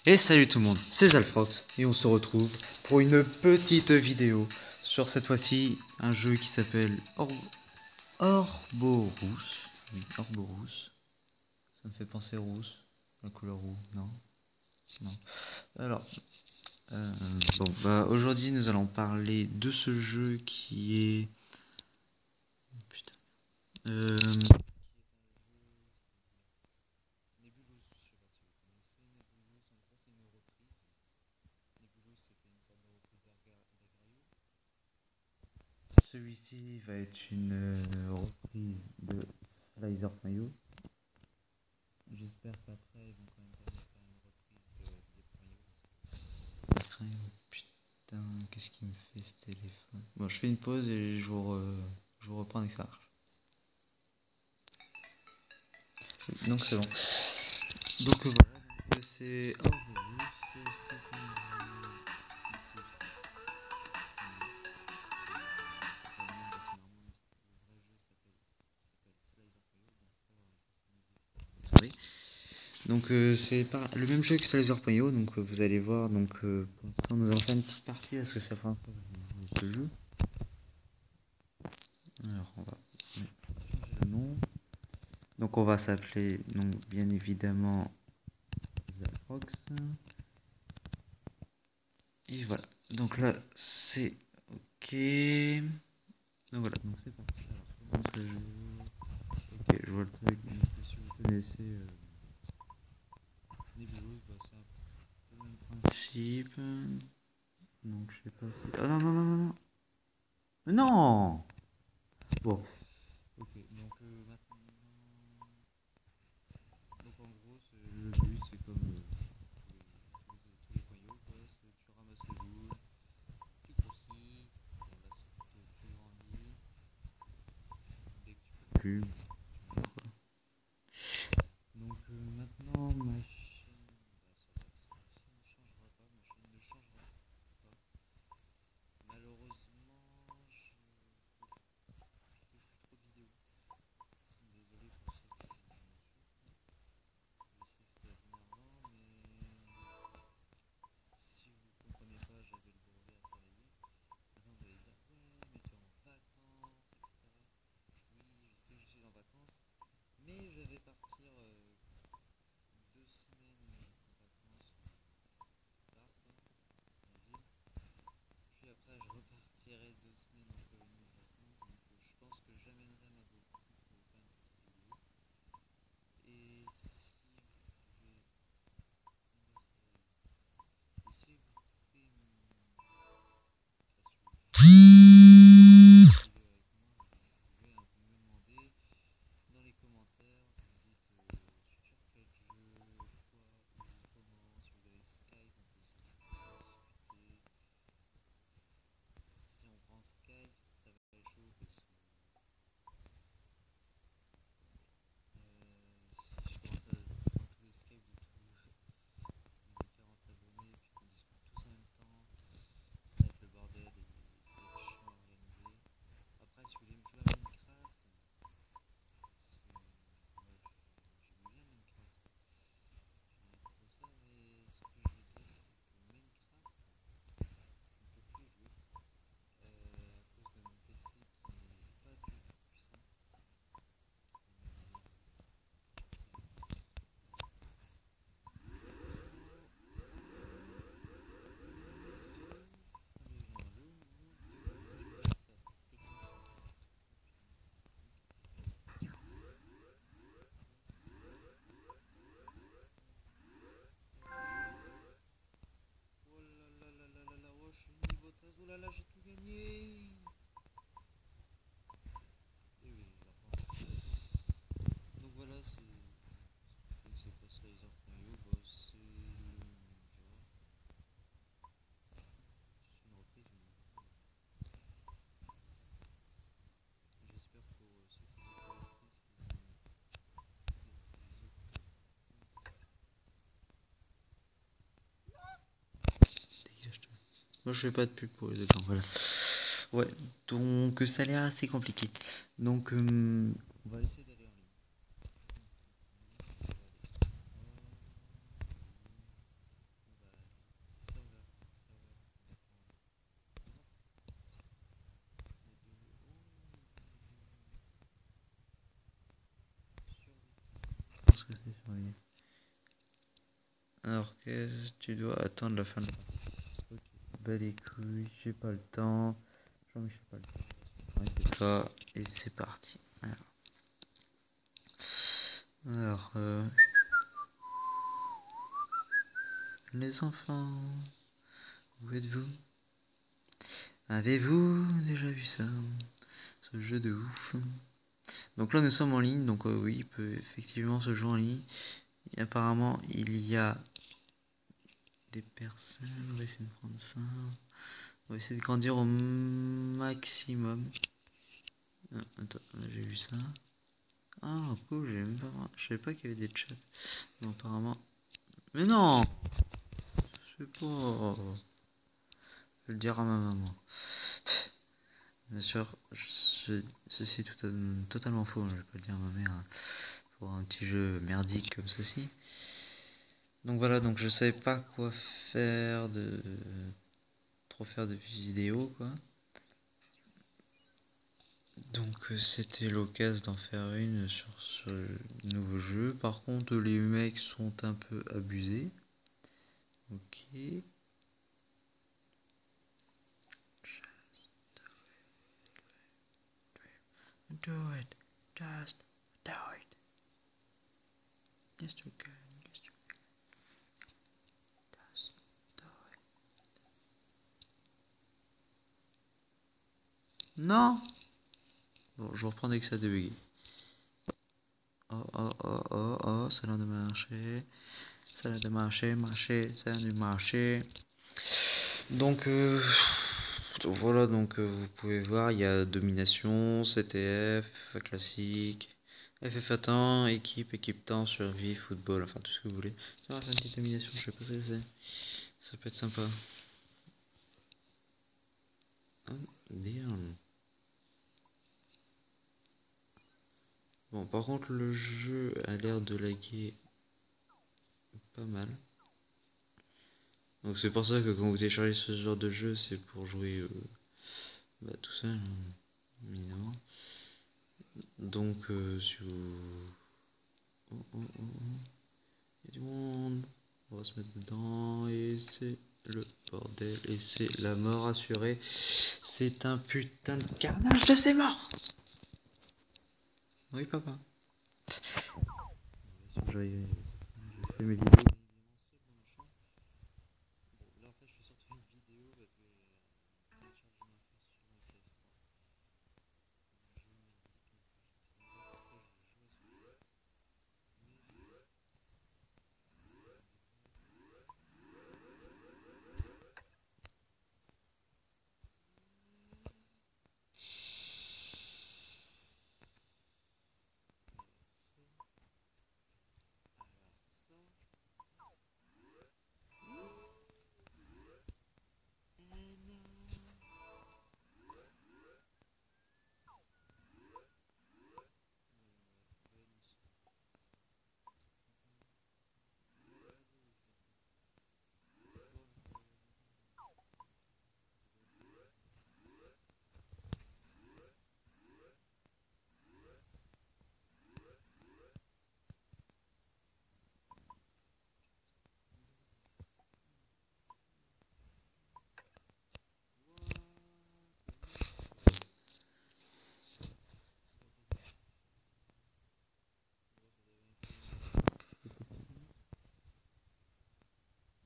Et salut tout le monde, c'est Zalfrox et on se retrouve pour une petite vidéo sur cette fois-ci un jeu qui s'appelle Orborous. Oui, Orborous. Ça me fait penser rousse, la couleur rouge, non? Non. Alors, bon, bah aujourd'hui nous allons parler de ce jeu qui est... Putain. Celui-ci va être une reprise de Slicer Mayo. J'espère qu'après ils vont quand même pas nous faire une reprise de Mayo. Putain, qu'est-ce qui me fait ce téléphone? Bon, je fais une pause et je vous reprends avec ça. Donc c'est bon. Donc voilà, donc, c'est donc c'est le même jeu que Slicer.io, donc vous allez voir, donc pour l'instant nous allons faire une petite partie parce que ça fait un peu ce jeu. Alors on va changer le nom. Donc on va s'appeler donc bien évidemment Zalfrox. Et voilà. Donc là c'est ok. Donc voilà, donc c'est parti. Alors comment ça joue? Ok, je vois le truc, si vous connaissez Nebulous, bah, c'est un peu le même principe. Donc je sais pas si... Oh non, non, non, non, non. Mais non. Bon. Ok, donc maintenant... Donc en gros, le but c'est comme tous les coyaux, quoi. Tu ramasses les boules, tu grossis, tu grandis, dès que tu peux plus. Donc maintenant ma chaîne, bah, ça ne changera pas, ma chaîne ne changera pas. Malheureusement, je fais trop de vidéos. Désolé pour ceux qui je sais que c'est énervant, mais si vous ne comprenez pas, j'avais le brevet à travailler. Maintenant vous allez dire ouais mais tu es en vacances, etc. Oui, je sais que je suis en vacances, mais je vais partir 2 semaines en vacances là, en Brésil. Puis après je repartirai 2 semaines en colonie de vacances, donc je pense que j'amènerai ma GoPro pour faire une petite vidéo. Et si vous pouvez, et si vous pouvez me demander dans les commentaires, vous me dites sur quel jeu, quoi, où, comment, si vous avez Skype, on peut aussi discuter. Si on prend Skype, ça va être chaud parce que si je commence à prendre tous les Skype de tous les 40 abonnés et puis qu'on discute tous en même temps, ça va être le bordel et ça va être chiant à organiser. Après, si vous voulez me jouer à Minecraft, moi j'aime bien Minecraft, j'aimerais trop ça, mais ce que je veux dire c'est que Minecraft, on peut plus jouer à cause de mon PC qui n'est pas du tout puissant. Oh là là là là là là, oh, je suis niveau 13, oh là là, j'ai tout gagné. Et oui, donc voilà, c'est... Je ne sais pas ça, les Orphaio, bah, c'est le Ninja. C'est une reprise du Ninja. J'espère pour ceux qui ont pas repris, dégage-toi. Moi je fais pas de pub pour les autres, voilà. Ouais, donc ça a l'air assez compliqué. Donc on va essayer d'aller en ligne. stressé sur lui. Alors que tu dois attendre la fin de la partie. Ok. Bah les couilles, j'ai pas le temps. Jean-Michel pas le temps. Arrête-toi et c'est parti. Alors les enfants, où êtes-vous? Avez-vous déjà vu ça? Ce jeu de ouf. Donc là nous sommes en ligne, donc oui, il peut effectivement se jouer en ligne. Et apparemment il y a des personnes, on va essayer de prendre ça. On va essayer de grandir au maximum. Ah, attends, j'ai vu ça. Ah cool, je savais pas qu'il y avait des chats. Mais apparemment. Mais non! Je sais pas. Je vais le dire à ma maman. Bien sûr, ceci est totalement faux, je vais pas le dire à ma mère pour un petit jeu merdique comme ceci. Donc voilà, donc je savais pas quoi faire trop faire de vidéos quoi. Donc c'était l'occasion d'en faire une sur ce nouveau jeu. Par contre les mecs sont un peu abusés. Ok. Do it. Just do it. Yes you can. Yes you can. Just do it. Non. Bon, je reprends dès que ça a débugué. Oh, ça a l'air de marcher. Ça a l'air de marcher, ça a l'air de marcher. Donc, voilà, donc vous pouvez voir, il y a domination, CTF, classique, FF à temps, équipe temps, survie, football, enfin tout ce que vous voulez. Ça va faire une petite domination, je sais pas ce que c'est. Ça peut être sympa. Oh, damn. Bon, par contre, le jeu a l'air de laguer pas mal. Donc c'est pour ça que quand vous téléchargez ce genre de jeu, c'est pour jouer tout seul, évidemment. Donc si vous... Il y a du monde. On va se mettre dedans et c'est le bordel et c'est la mort assurée. C'est un putain de carnage de ces morts. Oui papa. Je fais mes vidéos. Là en fait je fais surtout une vidéo parce que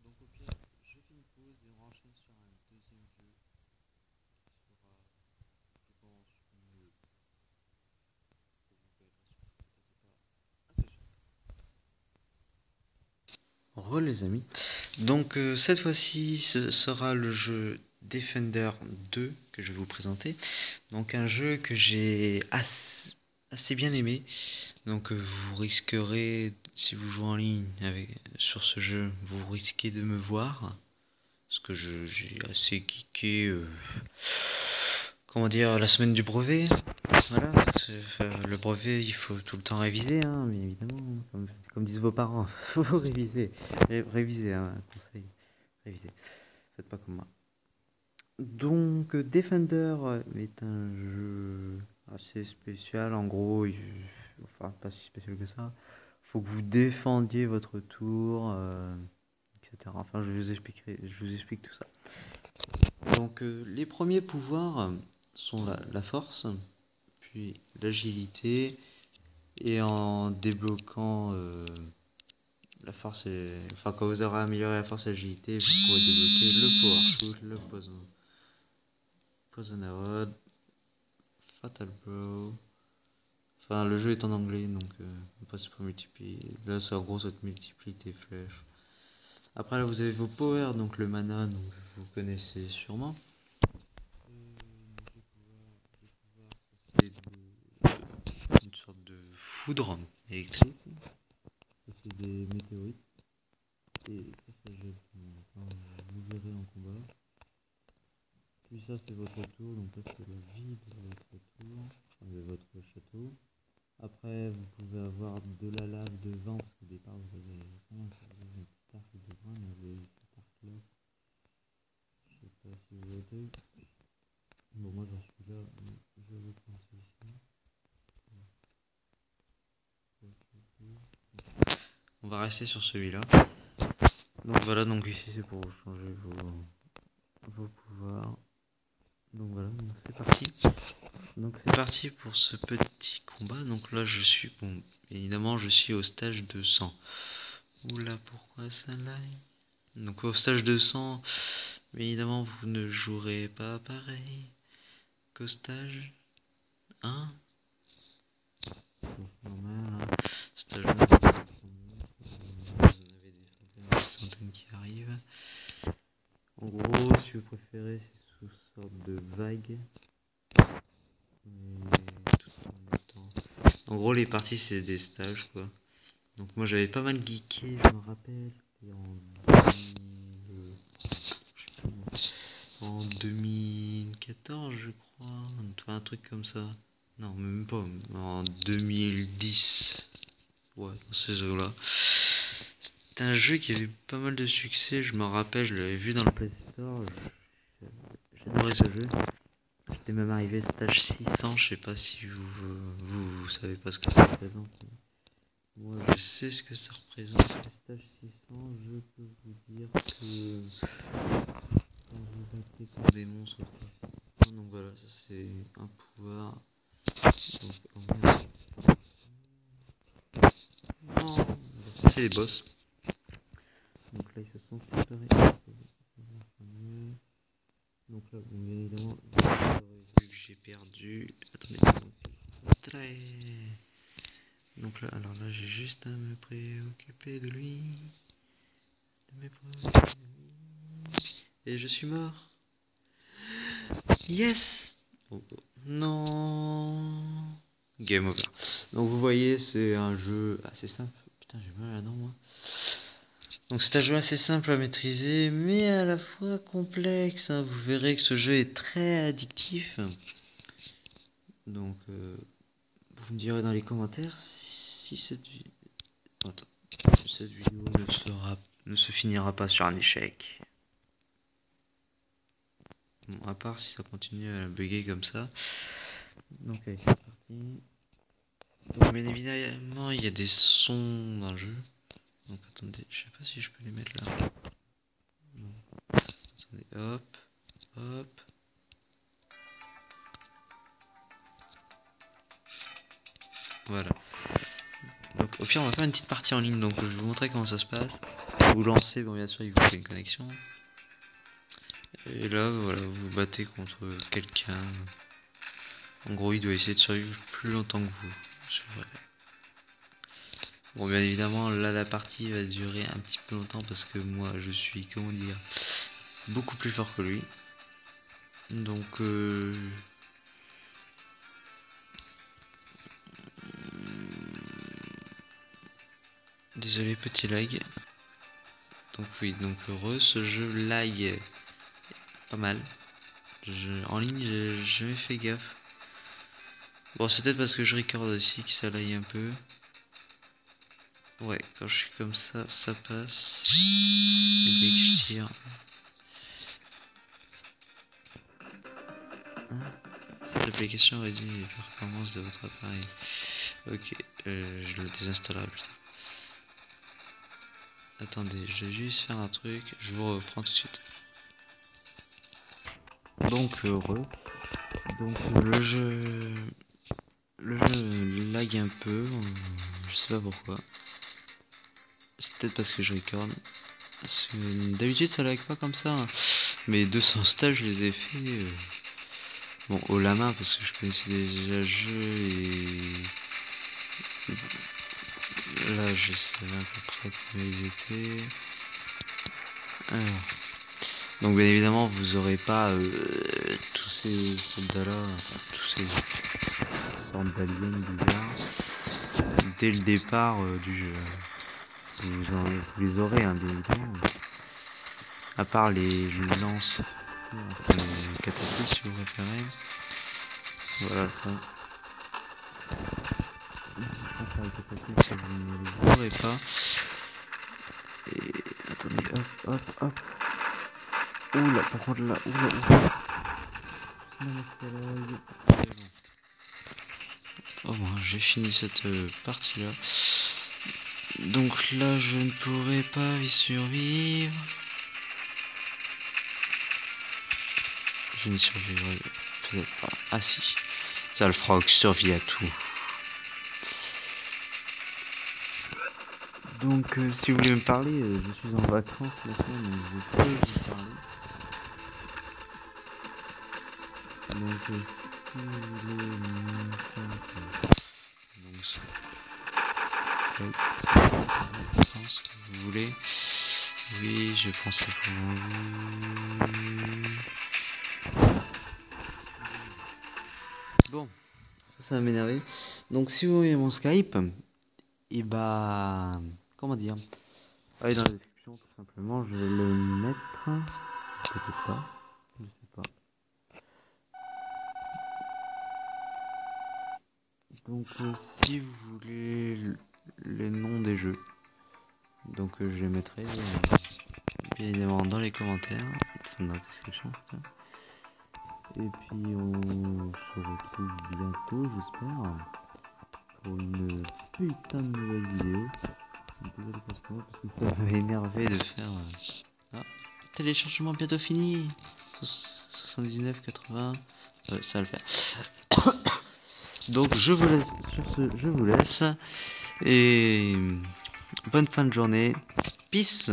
donc au pire je fais une pause et on enchaîne sur un deuxième jeu qui sera je pense mieux. Re les amis. Donc cette fois-ci ce sera le jeu Defender 2 que je vais vous présenter. Donc un jeu que j'ai assez bien aimé. Donc vous risquerez, si vous jouez en ligne sur ce jeu, vous risquez de me voir. Parce que j'ai assez geeké, comment dire, la semaine du brevet. Voilà, le brevet, il faut tout le temps réviser, hein, mais évidemment, comme disent vos parents, faut réviser. Réviser, hein, conseil, réviser. Faites pas comme moi. Donc, Defender est un jeu assez spécial. En gros, enfin, pas si spécial que ça. faut que vous défendiez votre tour, etc. Enfin, je vous explique tout ça. Donc, les premiers pouvoirs sont la force, puis l'agilité, et en débloquant la force, enfin, quand vous aurez amélioré la force et l'agilité, vous pourrez débloquer le power shoot, le poison arrow, fatal blow. Enfin, le jeu est en anglais, donc on passe pour multiplier. Là, c'est en gros, ça te multiplie tes flèches. Après, là, vous avez vos powers, donc le mana, donc vous connaissez sûrement. C'est une sorte de foudre électrique. Ça fait des météorites. Et ça jette. Enfin, vous verrez en combat. Puis ça, c'est votre tour. Donc là, c'est la vie de votre tour, enfin, de votre château. Après, vous pouvez avoir de la lave de vent, parce qu'au départ, vous avez une petite arc de vent, mais vous avez cette arc-là. Je sais pas si vous voyez. Bon, moi, j'en suis là. Je vais commencer ici. On va rester sur celui-là. Donc voilà, donc ici, c'est pour changer vos pouvoirs. Donc voilà, c'est parti. Donc c'est parti pour ce petit combat. Donc là je suis, bon, évidemment je suis au stage 200. Oula, pourquoi ça là? Donc au stage 200, évidemment vous ne jouerez pas pareil qu'au stage 1. Normal, hein. Stage 1, vous en avez des centaines qui arrivent. En gros, si vous préférez, c'est sous sorte de vague. En gros, les parties, c'est des stages, quoi. Donc moi, j'avais pas mal geeké, je me rappelle. C'était en 2014, je crois. Enfin, un truc comme ça. Non, même pas. En 2010. Ouais, dans ces eaux-là. C'était un jeu qui avait eu pas mal de succès. Je me rappelle, je l'avais vu dans le Play Store. J'adorais ce jeu. J'étais même arrivé stage 600. Je sais pas si vous savez pas ce que ça représente. Moi, je sais ce que ça représente. Le stage 600, je peux vous dire que quand vous battez contre des monstres au stage 600, donc voilà, ça c'est un pouvoir. Donc, oh merde. Non, c'est les boss. Donc là, ils se sont séparés. Donc là, bon, bien évidemment, vous aurez vu que j'ai perdu. Attendez. Donc là, alors là, j'ai juste à me préoccuper de lui. Et je suis mort. Yes. Oh, oh. Non. Game over. Donc vous voyez, c'est un jeu assez simple. Putain, j'ai mal là-dedans, moi. Donc c'est un jeu assez simple à maîtriser, mais à la fois complexe, hein. Vous verrez que ce jeu est très addictif. Donc vous me direz dans les commentaires si cette vidéo ne se finira pas sur un échec. Bon, à part si ça continue à bugger comme ça. Donc allez, c'est parti. Donc bien évidemment, il y a des sons dans le jeu. Donc attendez, je sais pas si je peux les mettre là. Non. Attendez, hop, hop. Voilà. Donc au pire, on va faire une petite partie en ligne. Donc je vais vous montrer comment ça se passe. Vous lancez, bon bien sûr, il vous faut une connexion. Et là, voilà, vous battez contre quelqu'un. En gros, il doit essayer de survivre plus longtemps que vous. C'est vrai. Bon, bien évidemment, là, la partie va durer un petit peu longtemps parce que moi, je suis, comment dire, beaucoup plus fort que lui. Donc, désolé, petit lag. Donc oui, donc heureux, ce jeu lag pas mal. En ligne, j'ai jamais fait gaffe. Bon, c'est peut-être parce que je record aussi que ça lag un peu. Ouais, quand je suis comme ça passe. Et dès que je tire... Hein, cette application réduit les performances de votre appareil. Ok, je le déstallerai plus tard. Attendez, je vais juste faire un truc, je vous reprends tout de suite. Donc heureux. Donc le jeu lag un peu, je sais pas pourquoi. C'est peut-être parce que je record. D'habitude ça lag pas comme ça. Hein. Mes 200 stages je les ai fait bon haut la main parce que je connaissais déjà le jeu et là je savais à peu près comment ils étaient. Alors. Donc bien évidemment vous aurez pas tous ces soldats là, enfin, tous ces sortes d'aliens bizarres dès le départ du jeu. Vous les aurez hein, bien évidemment. À part les lances, enfin, les catapultes si vous préférez. Voilà ça. Les catapultes si vous ne les aurez pas. Et attendez, hop, hop, hop. Oula, par contre là, oula. Oh bon, j'ai fini cette partie là. Donc là je ne pourrai pas y survivre. Je ne survivrai peut-être pas. Ah si. Ça le frog survit à tout. Donc si vous voulez me parler, je suis en vacances maintenant, donc je peux vous parler. Donc si vous voulez me parler, donc ça. Oui. Je pense que vous voulez. Oui, je pense que vous. Bon, ça va m'énerver. Donc si vous voyez mon Skype, et bah comment dire, allez dans la description tout simplement, je vais le mettre. Peut-être pas, je sais pas. Donc si vous voulez les noms des jeux, donc je les mettrai bien évidemment dans les commentaires, dans la description. Et puis on se retrouve bientôt j'espère pour une putain de nouvelle vidéo. Désolé pour moi parce que ça m'a énervé de faire téléchargement bientôt fini 79,80 ça va le faire. Donc je vous laisse sur ce, je vous laisse et bonne fin de journée, peace.